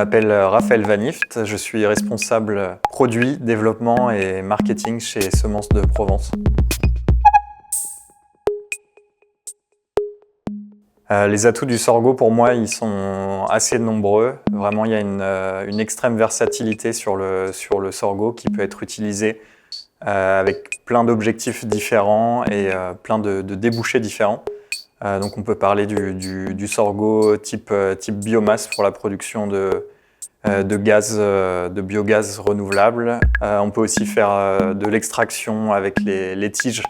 Je m'appelle Raphaël Vanift, je suis responsable produit, développement et marketing chez Semences de Provence. Les atouts du sorgho, pour moi, ils sont assez nombreux. Vraiment, il y a une extrême versatilité sur le sorgho qui peut être utilisé avec plein d'objectifs différents et plein de débouchés différents. Donc on peut parler du sorgho type biomasse pour la production de biogaz renouvelable. On peut aussi faire de l'extraction avec les tiges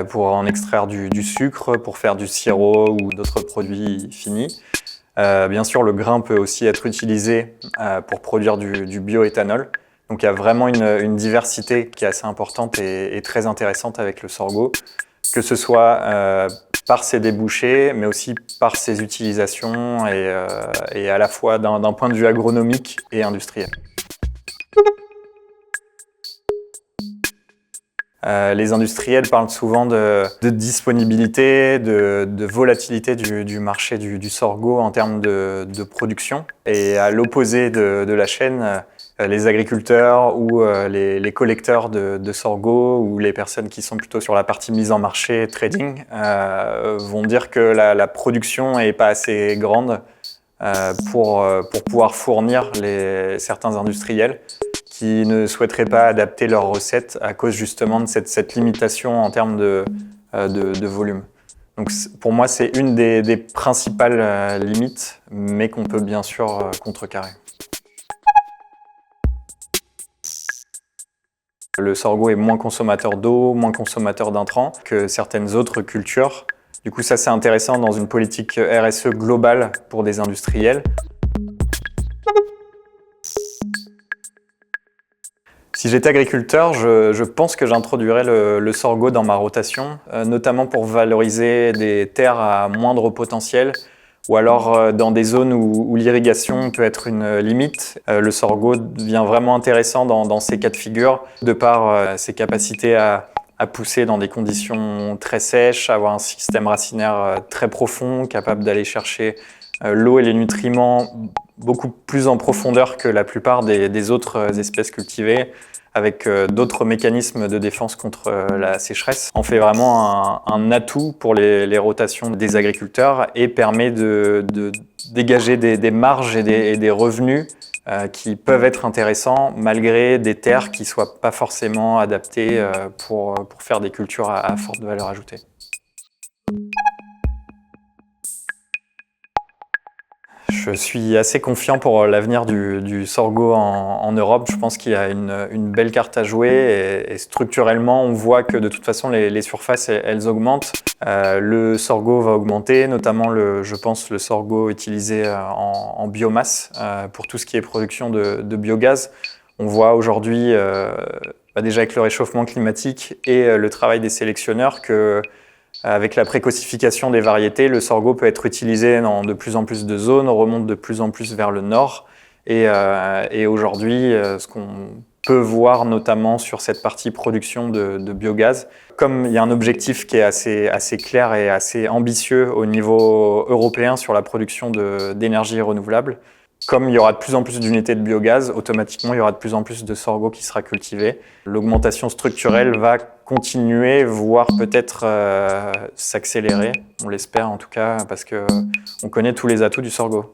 pour en extraire du sucre, pour faire du sirop ou d'autres produits finis. Bien sûr, le grain peut aussi être utilisé pour produire du bioéthanol. Donc il y a vraiment une diversité qui est assez importante et très intéressante avec le sorgho, que ce soit par ses débouchés, mais aussi par ses utilisations et à la fois d'un point de vue agronomique et industriel. Les industriels parlent souvent de disponibilité, de volatilité du marché du sorgho en termes de production. Et à l'opposé de la chaîne, les agriculteurs ou les collecteurs de sorgho ou les personnes qui sont plutôt sur la partie mise en marché, trading, vont dire que la production n'est pas assez grande pour pouvoir fournir certains industriels qui ne souhaiteraient pas adapter leurs recettes à cause justement de cette limitation en termes de volume. Donc pour moi, c'est une des principales limites, mais qu'on peut bien sûr contrecarrer. Le sorgho est moins consommateur d'eau, moins consommateur d'intrants que certaines autres cultures. Du coup, ça c'est intéressant dans une politique RSE globale pour des industriels. Si j'étais agriculteur, je pense que j'introduirais le sorgho dans ma rotation, notamment pour valoriser des terres à moindre potentiel ou alors dans des zones où l'irrigation peut être une limite. Le sorgho devient vraiment intéressant dans ces cas de figure, de par ses capacités à pousser dans des conditions très sèches, avoir un système racinaire très profond, capable d'aller chercher l'eau et les nutriments beaucoup plus en profondeur que la plupart des autres espèces cultivées, avec d'autres mécanismes de défense contre la sécheresse. On fait vraiment un atout pour les rotations des agriculteurs et permet de dégager des marges et des revenus qui peuvent être intéressants malgré des terres qui ne soient pas forcément adaptées pour faire des cultures à forte valeur ajoutée. Je suis assez confiant pour l'avenir du sorgho en Europe. Je pense qu'il y a une belle carte à jouer et structurellement, on voit que de toute façon, les surfaces, elles augmentent. Le sorgho va augmenter, notamment, je pense, le sorgho utilisé en biomasse pour tout ce qui est production de biogaz. On voit aujourd'hui, déjà avec le réchauffement climatique et le travail des sélectionneurs, avec la précocification des variétés, le sorgho peut être utilisé dans de plus en plus de zones, remonte de plus en plus vers le nord. Et aujourd'hui, ce qu'on peut voir notamment sur cette partie production de biogaz, comme il y a un objectif qui est assez clair et assez ambitieux au niveau européen sur la production d'énergie renouvelable, comme il y aura de plus en plus d'unités de biogaz, automatiquement il y aura de plus en plus de sorgho qui sera cultivé. L'augmentation structurelle va continuer, voire peut-être s'accélérer, on l'espère en tout cas, parce qu'on connaît tous les atouts du sorgho.